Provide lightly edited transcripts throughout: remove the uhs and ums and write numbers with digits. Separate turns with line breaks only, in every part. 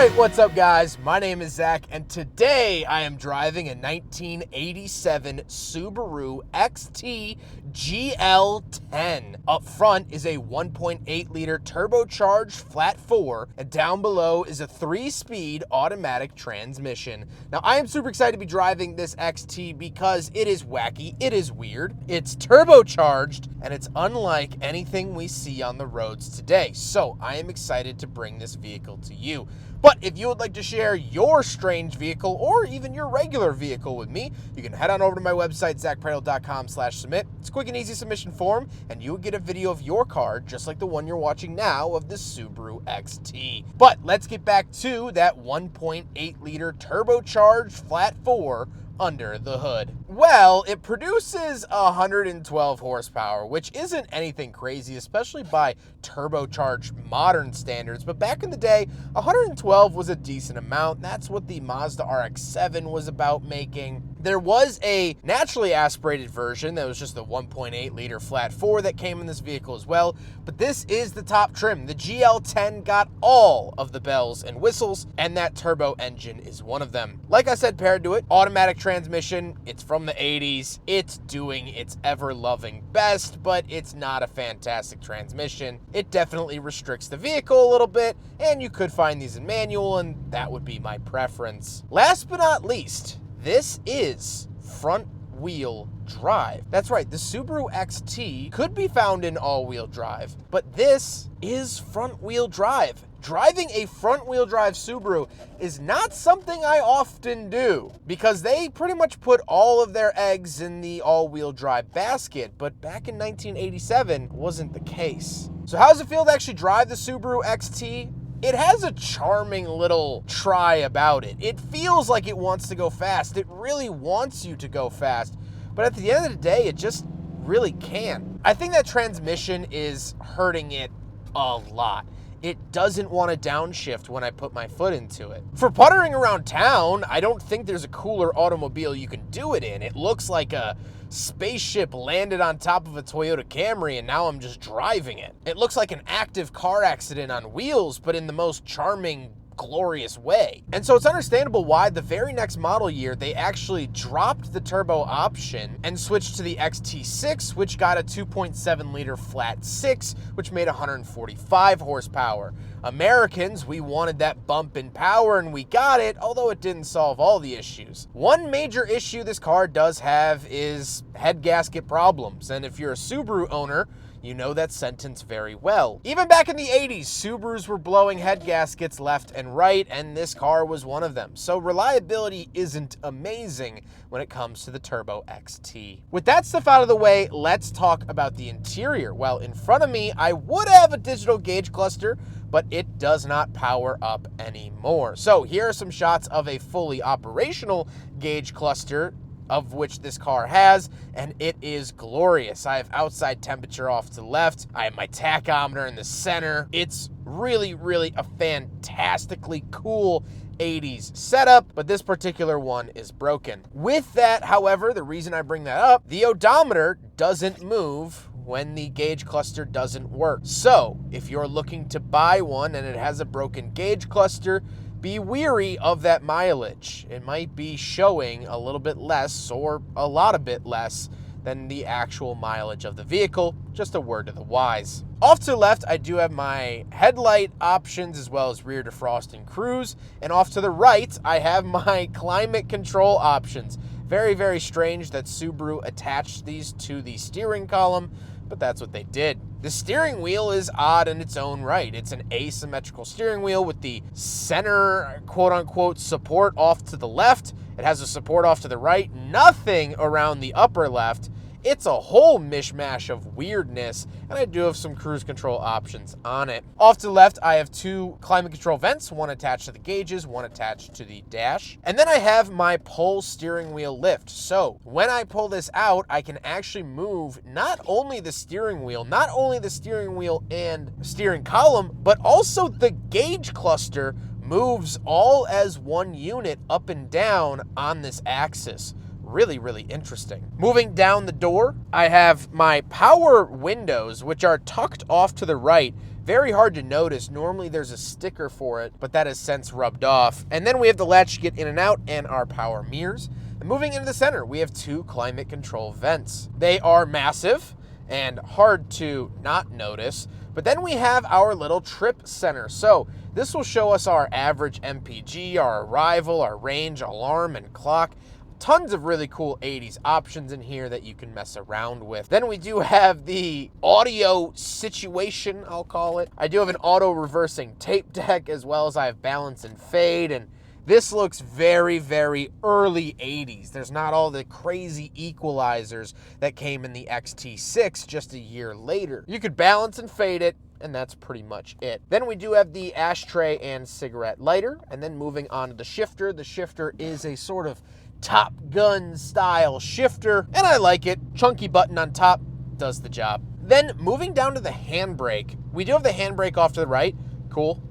Alright, what's up guys? My name is Zach, and today I am driving a 1987 Subaru XT GL-10. Up front is a 1.8 liter turbocharged flat 4, and down below is a 3-speed automatic transmission. Now I am super excited to be driving this XT because it is wacky, it is weird, it's turbocharged, and it's unlike anything we see on the roads today. So I am excited to bring this vehicle to you. But if you would like to share your strange vehicle or even your regular vehicle with me, you can head on over to my website, zackpradel.com/submit. It's a quick and easy submission form, and you will get a video of your car, just like the one you're watching now of the Subaru XT. But let's get back to that 1.8 liter turbocharged flat 4 under the hood. Well, it produces 112 horsepower, which isn't anything crazy, especially by turbocharged modern standards. But back in the day, 112 was a decent amount. That's what the Mazda RX-7 was about making. There was a naturally aspirated version that was just the 1.8 liter flat 4 that came in this vehicle as well, but this is the top trim. The GL-10 got all of the bells and whistles, and that turbo engine is one of them. Like I said, paired to it, automatic transmission. It's from the 80s. It's doing its ever-loving best, but it's not a fantastic transmission. It definitely restricts the vehicle a little bit, and you could find these in manual, and that would be my preference. Last but not least, this is front-wheel drive. That's right, the Subaru XT could be found in all-wheel drive, but this is front-wheel drive. Driving a front-wheel drive Subaru is not something I often do because they pretty much put all of their eggs in the all-wheel drive basket, but back in 1987 wasn't the case. So how does it feel to actually drive the Subaru XT? It has a charming little try about it. It feels like it wants to go fast. It really wants you to go fast. But at the end of the day, it just really can't. I think that transmission is hurting it a lot. It doesn't want to downshift when I put my foot into it. For puttering around town, I don't think there's a cooler automobile you can do it in. It looks like a spaceship landed on top of a Toyota Camry and now I'm just driving it. It looks like an active car accident on wheels, but in the most charming, glorious way. And so it's understandable why the very next model year they actually dropped the turbo option and switched to the XT6, which got a 2.7 liter flat 6, which made 145 horsepower. Americans, we wanted that bump in power and we got it, although it didn't solve all the issues. One major issue this car does have is head gasket problems, and if you're a Subaru owner, you know that sentence very well. Even back in the 80s, Subarus were blowing head gaskets left and right, and this car was one of them. So reliability isn't amazing when it comes to the Turbo XT. With that stuff out of the way, let's talk about the interior. Well, in front of me, I would have a digital gauge cluster, but it does not power up anymore. So here are some shots of a fully operational gauge cluster, of which this car has, and it is glorious. I have outside temperature off to the left. I have my tachometer in the center. It's really, really a fantastically cool 80s setup, but this particular one is broken. With that, however, the reason I bring that up, the odometer doesn't move when the gauge cluster doesn't work. So if you're looking to buy one and it has a broken gauge cluster, be weary of that mileage. It might be showing a little bit less or a lot a bit less than the actual mileage of the vehicle. Just a word to the wise. Off to the left, I do have my headlight options as well as rear defrost and cruise. And off to the right, I have my climate control options. Very, very strange that Subaru attached these to the steering column, but that's what they did. The steering wheel is odd in its own right. It's an asymmetrical steering wheel with the center quote-unquote support off to the left. It has a support off to the right, nothing around the upper left. It's a whole mishmash of weirdness, and I do have some cruise control options on it. Off to the left, I have two climate control vents, one attached to the gauges, one attached to the dash. And then I have my pull steering wheel lift. So when I pull this out, I can actually move not only the steering wheel and steering column, but also the gauge cluster moves all as one unit up and down on this axis. Really, really interesting. Moving down the door, I have my power windows, which are tucked off to the right. Very hard to notice. Normally there's a sticker for it, but that has since rubbed off. And then we have the latch to get in and out and our power mirrors. And moving into the center, we have 2 climate control vents. They are massive and hard to not notice. But then we have our little trip center. So this will show us our average MPG, our arrival, our range, alarm, and clock. Tons of really cool 80s options in here that you can mess around with. Then we do have the audio situation, I'll call it. I do have an auto reversing tape deck, as well as I have balance and fade, and this looks very, very early 80s. There's not all the crazy equalizers that came in the XT6 just a year later. You could balance and fade it, and that's pretty much it. Then we do have the ashtray and cigarette lighter, and then moving on to the shifter. The shifter is a sort of Top Gun style shifter, and I like it. Chunky button on top does the job. Then moving down to the handbrake, we do have the handbrake off to the right. Cool.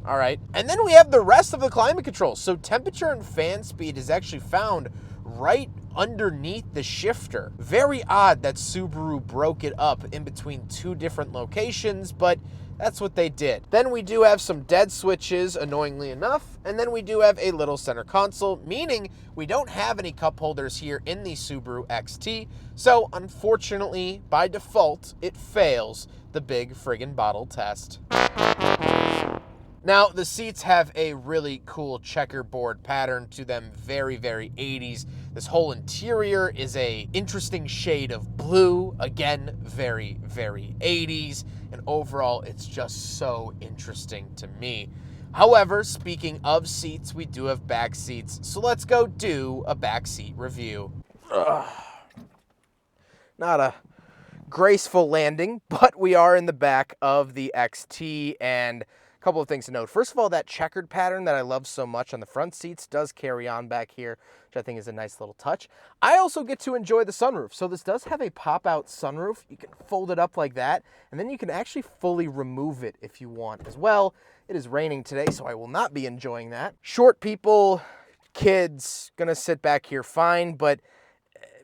All right. And then we have the rest of the climate control. So temperature and fan speed is actually found right underneath the shifter. Very odd that Subaru broke it up in between 2 different locations, but that's what they did. Then we do have some dead switches, annoyingly enough, and then we do have a little center console, meaning we don't have any cup holders here in the Subaru XT, so unfortunately, by default, it fails the big friggin' bottle test. Now, the seats have a really cool checkerboard pattern to them, very, very 80s. This whole interior is a interesting shade of blue, again, very, very 80s. And overall, it's just so interesting to me. However, speaking of seats, we do have back seats. So let's go do a back seat review. Not a graceful landing, but we are in the back of the XT, and a couple of things to note. First of all, that checkered pattern that I love so much on the front seats does carry on back here, which I think is a nice little touch. I also get to enjoy the sunroof. So this does have a pop-out sunroof. You can fold it up like that, and then you can actually fully remove it if you want as well. It is raining today, so I will not be enjoying that. Short people, kids, gonna sit back here fine, but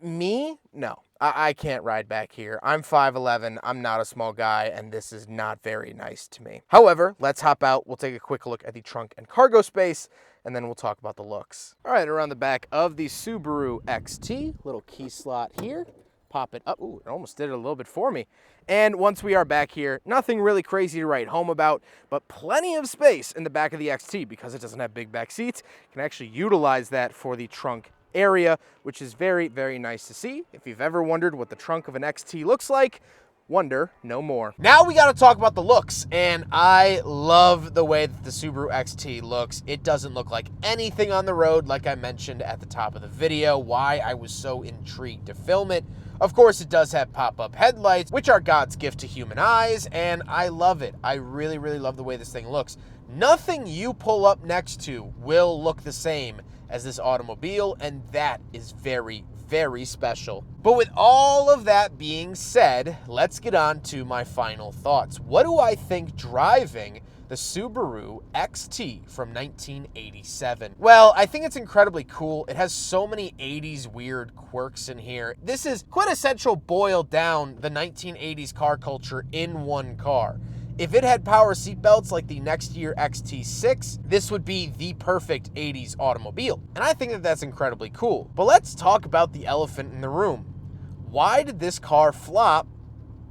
me, no. I can't ride back here. I'm 5'11", I'm not a small guy, and this is not very nice to me. However, let's hop out. We'll take a quick look at the trunk and cargo space, and then we'll talk about the looks. All right, around the back of the Subaru XT, little key slot here. Pop it up. Ooh, it almost did it a little bit for me. And once we are back here, nothing really crazy to write home about, but plenty of space in the back of the XT because it doesn't have big back seats. You can actually utilize that for the trunk area, which is very, very nice to see. If you've ever wondered what the trunk of an XT looks like, wonder no more. Now we got to talk about the looks, and I love the way that the Subaru XT looks. It doesn't look like anything on the road, like I mentioned at the top of the video, why I was so intrigued to film it. Of course, it does have pop-up headlights, which are God's gift to human eyes, and I love it. I really, really love the way this thing looks. Nothing you pull up next to will look the same as this automobile, and that is very, very special. But with all of that being said, let's get on to my final thoughts. What do I think driving the Subaru XT from 1987? Well, I think it's incredibly cool. It has so many 80s weird quirks in here. This is quintessential boiled down the 1980s car culture in one car. If it had power seatbelts like the next year XT6, this would be the perfect 80s automobile. And I think that that's incredibly cool. But let's talk about the elephant in the room. Why did this car flop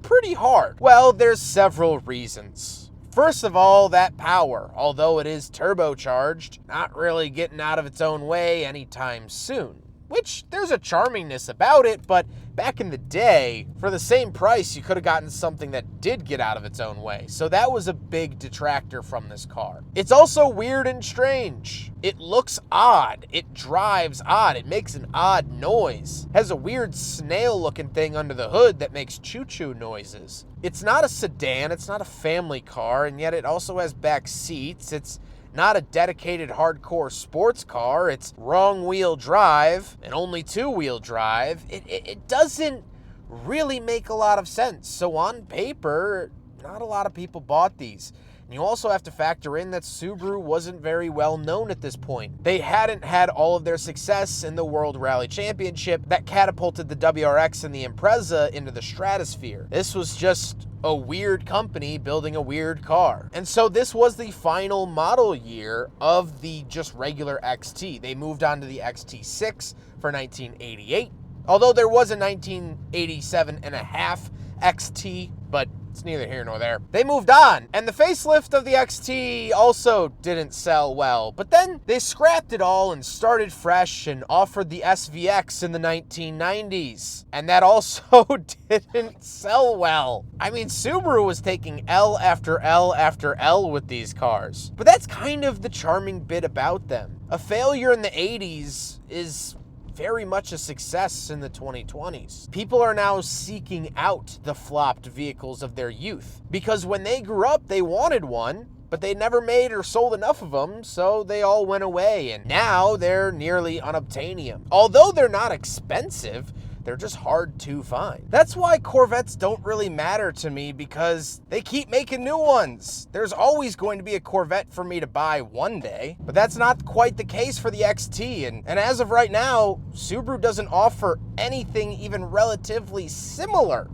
pretty hard? Well, there's several reasons. First of all, that power, although it is turbocharged, not really getting out of its own way anytime soon. Which, there's a charmingness about it, but back in the day, for the same price, you could have gotten something that did get out of its own way. So that was a big detractor from this car. It's also weird and strange. It looks odd. It drives odd. It makes an odd noise. Has a weird snail-looking thing under the hood that makes choo-choo noises. It's not a sedan. It's not a family car, and yet it also has back seats. It's not a dedicated hardcore sports car. It's wrong wheel drive and only 2-wheel drive. It doesn't really make a lot of sense. So on paper, not a lot of people bought these. And you also have to factor in that Subaru wasn't very well known at this point. They hadn't had all of their success in the World Rally Championship that catapulted the WRX and the Impreza into the stratosphere. This was just a weird company building a weird car. And so this was the final model year of the just regular XT. They moved on to the XT6 for 1988. Although there was a 1987 and a half XT, but it's neither here nor there. They moved on, and the facelift of the XT also didn't sell well. But then they scrapped it all and started fresh and offered the SVX in the 1990s. And that also didn't sell well. I mean, Subaru was taking L after L after L with these cars. But that's kind of the charming bit about them. A failure in the 80s is very much a success in the 2020s. People are now seeking out the flopped vehicles of their youth because when they grew up, they wanted one, but they never made or sold enough of them, so they all went away, and now they're nearly unobtainium. Although they're not expensive, they're just hard to find. That's why Corvettes don't really matter to me, because they keep making new ones. There's always going to be a Corvette for me to buy one day, but that's not quite the case for the XT. And as of right now, Subaru doesn't offer anything even relatively similar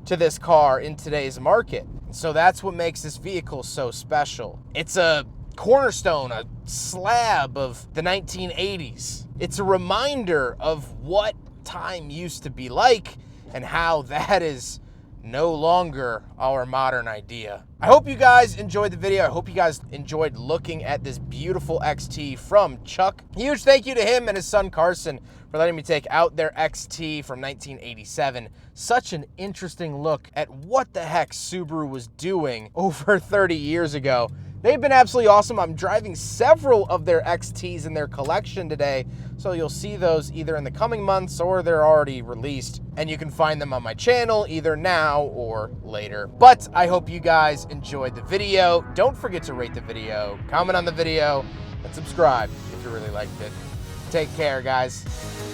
to this car in today's market. So that's what makes this vehicle so special. It's a cornerstone, a slab of the 1980s. It's a reminder of what time used to be like and how that is no longer our modern idea. I hope you guys enjoyed the video. I hope you guys enjoyed looking at this beautiful XT from Chuck. Huge thank you to him and his son Carson for letting me take out their XT from 1987. Such an interesting look at what the heck Subaru was doing over 30 years ago. They've been absolutely awesome. I'm driving several of their XTs in their collection today, so you'll see those either in the coming months or they're already released, and you can find them on my channel either now or later. But I hope you guys enjoyed the video. Don't forget to rate the video, comment on the video, and subscribe if you really liked it. Take care, guys.